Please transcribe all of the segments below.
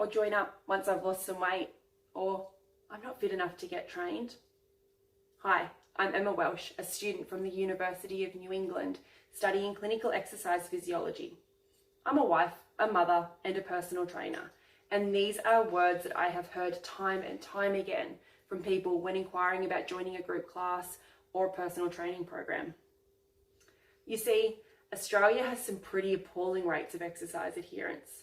or join up once I've lost some weight, or I'm not fit enough to get trained. Hi, I'm Emma Welsh, a student from the University of New England studying clinical exercise physiology. I'm a wife, a mother, and a personal trainer, and these are words that I have heard time and time again from people when inquiring about joining a group class or a personal training program. You see, Australia has some pretty appalling rates of exercise adherence,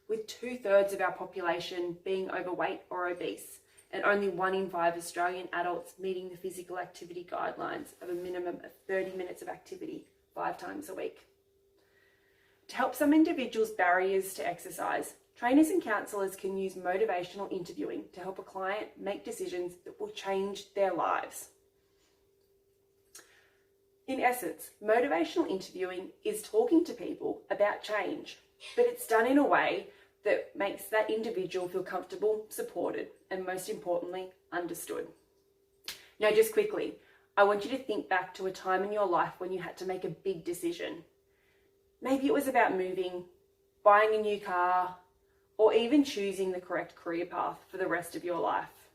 with 2/3 of our population being overweight or obese, and only 1 in 5 Australian adults meeting the physical activity guidelines of a minimum of 30 minutes of activity 5 times a week. To help some individuals' barriers to exercise, trainers and counsellors can use motivational interviewing to help a client make decisions that will change their lives. In essence, motivational interviewing is talking to people about change, but it's done in a way that makes that individual feel comfortable, supported, and most importantly, understood. Now, just quickly, I want you to think back to a time in your life when you had to make a big decision. Maybe it was about moving, buying a new car, or even choosing the correct career path for the rest of your life.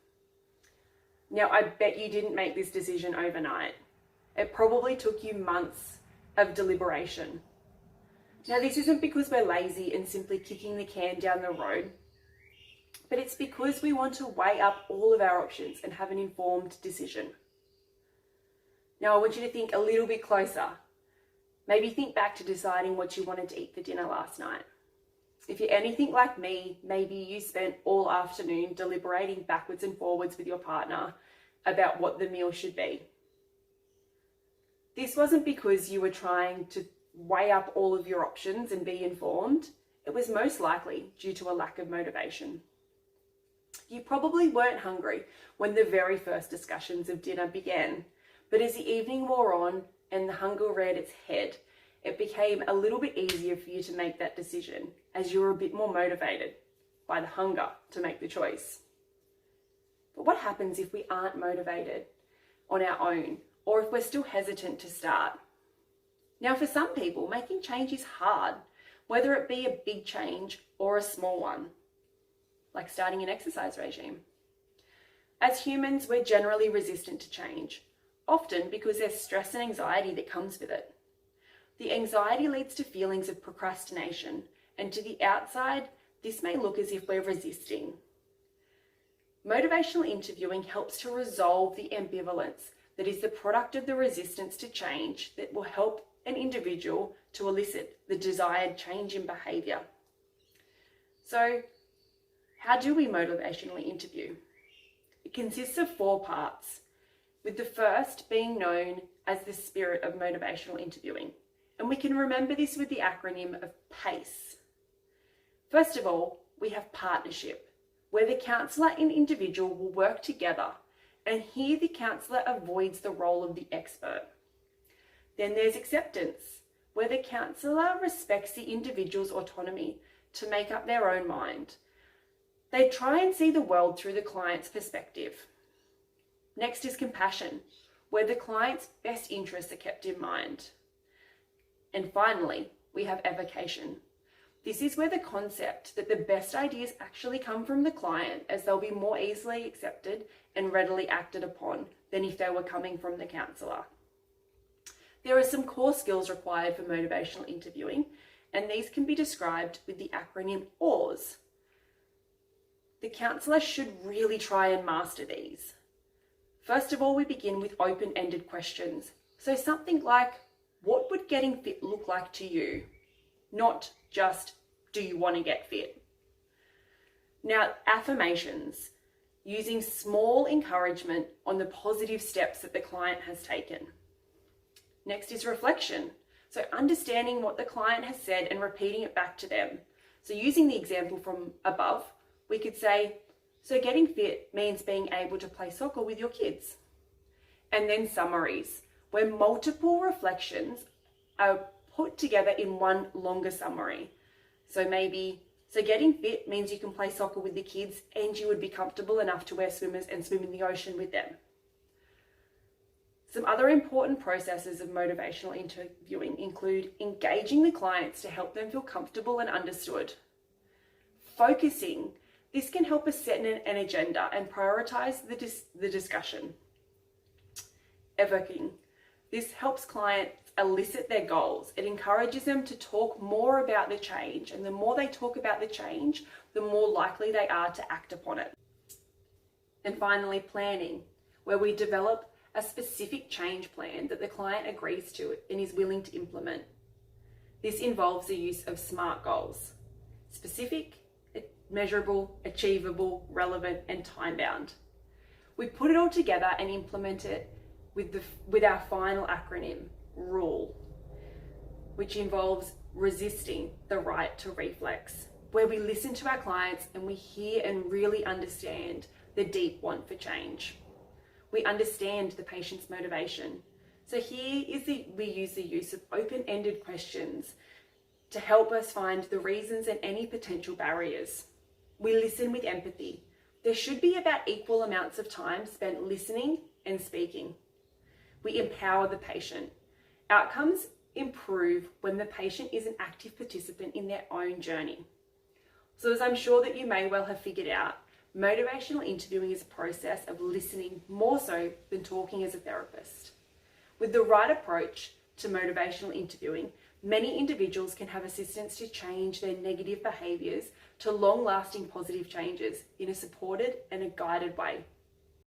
Now, I bet you didn't make this decision overnight. It probably took you months of deliberation. Now, this isn't because we're lazy and simply kicking the can down the road, but it's because we want to weigh up all of our options and have an informed decision. Now, I want you to think a little bit closer. Maybe think back to deciding what you wanted to eat for dinner last night. If you're anything like me, maybe you spent all afternoon deliberating backwards and forwards with your partner about what the meal should be. This wasn't because you were trying to weigh up all of your options and be informed. It was most likely due to a lack of motivation. You probably weren't hungry when the very first discussions of dinner began, but as the evening wore on and the hunger reared its head, it became a little bit easier for you to make that decision as you were a bit more motivated by the hunger to make the choice. But what happens if we aren't motivated on our own, or if we're still hesitant to start? Now, for some people, making change is hard, whether it be a big change or a small one, like starting an exercise regime. As humans, we're generally resistant to change, often because there's stress and anxiety that comes with it. The anxiety leads to feelings of procrastination, and to the outside, this may look as if we're resisting. Motivational interviewing helps to resolve the ambivalence that is the product of the resistance to change that will help an individual to elicit the desired change in behaviour. So, how do we motivationally interview? It consists of 4 parts, with the first being known as the spirit of motivational interviewing. And we can remember this with the acronym of PACE. First of all, we have partnership, where the counsellor and individual will work together, and here the counsellor avoids the role of the expert. Then there's acceptance, where the counsellor respects the individual's autonomy to make up their own mind. They try and see the world through the client's perspective. Next is compassion, where the client's best interests are kept in mind. And finally, we have evocation. This is where the concept that the best ideas actually come from the client, as they'll be more easily accepted and readily acted upon than if they were coming from the counsellor. There are some core skills required for motivational interviewing, and these can be described with the acronym OARS. The counsellor should really try and master these. First of all, we begin with open-ended questions. So something like, what would getting fit look like to you? Not just, do you want to get fit? Now, affirmations, using small encouragement on the positive steps that the client has taken. Next is reflection. So understanding what the client has said and repeating it back to them. So using the example from above, we could say, so getting fit means being able to play soccer with your kids. And then summaries, where multiple reflections are put together in one longer summary. So getting fit means you can play soccer with the kids and you would be comfortable enough to wear swimmers and swim in the ocean with them. Some other important processes of motivational interviewing include engaging the clients to help them feel comfortable and understood, focusing This can help us set an agenda and prioritize the discussion. Evoking. This helps clients elicit their goals. It encourages them to talk more about the change, and the more they talk about the change, the more likely they are to act upon it. And finally, planning, where we develop a specific change plan that the client agrees to and is willing to implement. This involves the use of SMART goals: specific, measurable, achievable, relevant, and time-bound. We put it all together and implement it with our final acronym, RULE, which involves resisting the right to reflex, where we listen to our clients and we hear and really understand the deep want for change. We understand the patient's motivation. So we use the use of open-ended questions to help us find the reasons and any potential barriers. We listen with empathy. There should be about equal amounts of time spent listening and speaking. We empower the patient. Outcomes improve when the patient is an active participant in their own journey. So as I'm sure that you may well have figured out, motivational interviewing is a process of listening more so than talking as a therapist. With the right approach to motivational interviewing, many individuals can have assistance to change their negative behaviours to long-lasting positive changes in a supported and a guided way.